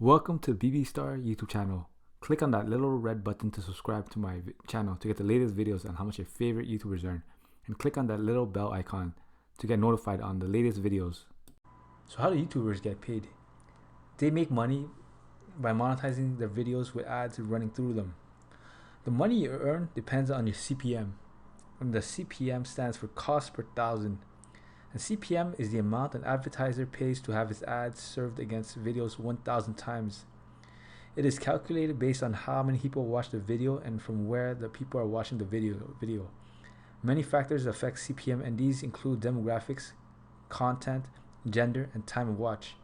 Welcome to the BB Star YouTube channel. Click on that little red button to subscribe to my channel to get the latest videos on how much your favorite YouTubers earn. And click on that little bell icon to get notified on the latest videos. So how do YouTubers get paid? They make money by monetizing their videos with ads running through them. The money you earn depends on your CPM. And the CPM stands for cost per thousand. And CPM is the amount an advertiser pays to have his ads served against videos 1,000 times. It is calculated based on how many people watch the video and from where the people are watching the video. Many factors affect CPM, and these include demographics, content, gender, and time of watch.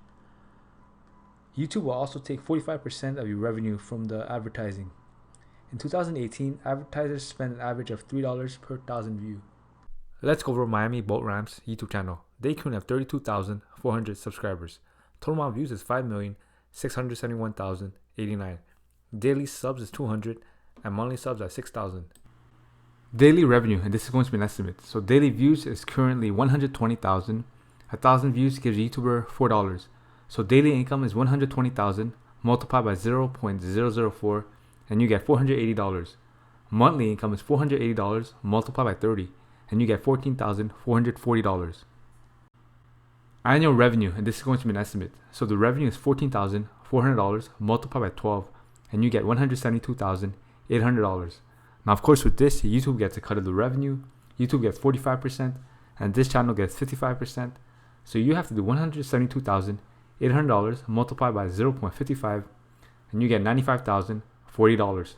YouTube will also take 45% of your revenue from the advertising. In 2018, advertisers spent an average of $3 per thousand views. Let's go over Miami Boat Ramps YouTube channel. They currently have 32,400 subscribers. Total amount of views is 5,671,089. Daily subs is 200 and monthly subs are 6,000. Daily revenue, and this is going to be an estimate. So daily views is currently 120,000. 1,000 views gives a YouTuber $4. So daily income is 120,000 multiplied by 0.004 and you get $480. Monthly income is $480 multiplied by 30. And you get $14,440. Annual revenue, and this is going to be an estimate. So the revenue is $14,400 multiplied by 12, and you get $172,800. Now, of course, with this, YouTube gets a cut of the revenue. YouTube gets 45%, and this channel gets 55%. So you have to do $172,800 multiplied by 0.55, and you get $95,040.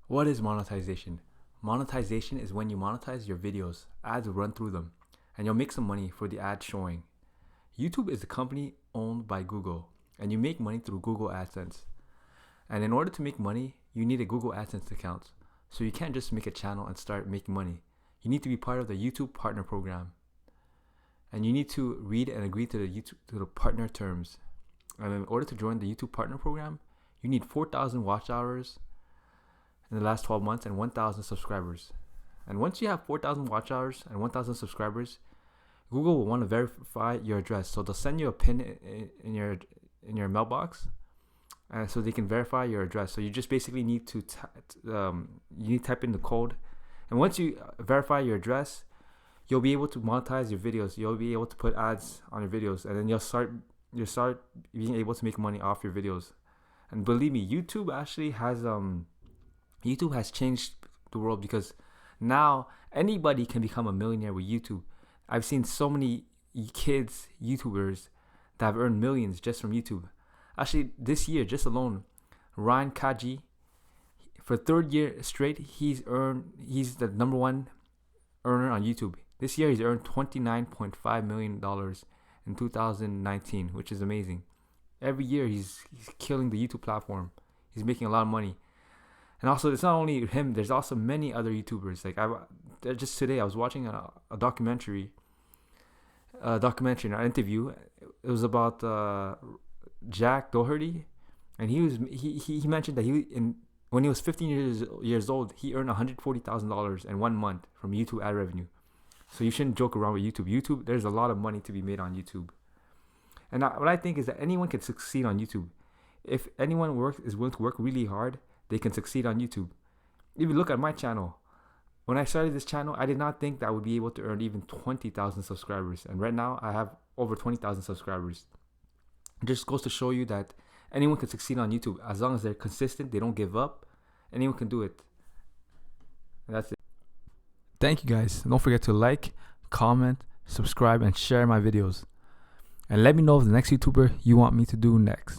What is monetization? Monetization is when you monetize your videos, ads will run through them, and you'll make some money for the ad showing. YouTube is a company owned by Google, and you make money through Google AdSense. And in order to make money, you need a Google AdSense account. So you can't just make a channel and start making money. You need to be part of the YouTube Partner Program. And you need to read and agree to the partner terms. And in order to join the YouTube Partner Program, you need 4,000 watch hours in the last 12 months and 1,000 subscribers. And once you have 4,000 watch hours and 1,000 subscribers, Google will want to verify your address. So they'll send you a pin in your mailbox, and so they can verify your address. So you just basically need to type in the code, and once you verify your address, you'll be able to monetize your videos. You'll be able to put ads on your videos, and then you'll start being able to make money off your videos. And believe me, YouTube has changed the world, because now anybody can become a millionaire with YouTube. I've seen so many kids, YouTubers, that have earned millions just from YouTube. Actually, this year, just alone, Ryan Kaji, for third year straight, he's the number one earner on YouTube. This year, he's earned $29.5 million in 2019, which is amazing. Every year, he's killing the YouTube platform. He's making a lot of money. And also, it's not only him. There's also many other YouTubers. Like just today, I was watching a documentary, an interview. It was about Jack Doherty, and he mentioned that when he was 15 years old, he earned $140,000 in 1 month from YouTube ad revenue. So you shouldn't joke around with YouTube. YouTube, there's a lot of money to be made on YouTube. And what I think is that anyone can succeed on YouTube. If anyone is willing to work really hard, they can succeed on YouTube. If you look at my channel, when I started this channel, I did not think that I would be able to earn even 20,000 subscribers. And right now, I have over 20,000 subscribers. It just goes to show you that anyone can succeed on YouTube. As long as they're consistent, they don't give up, anyone can do it. And that's it. Thank you guys. Don't forget to like, comment, subscribe, and share my videos. And let me know the next YouTuber you want me to do next.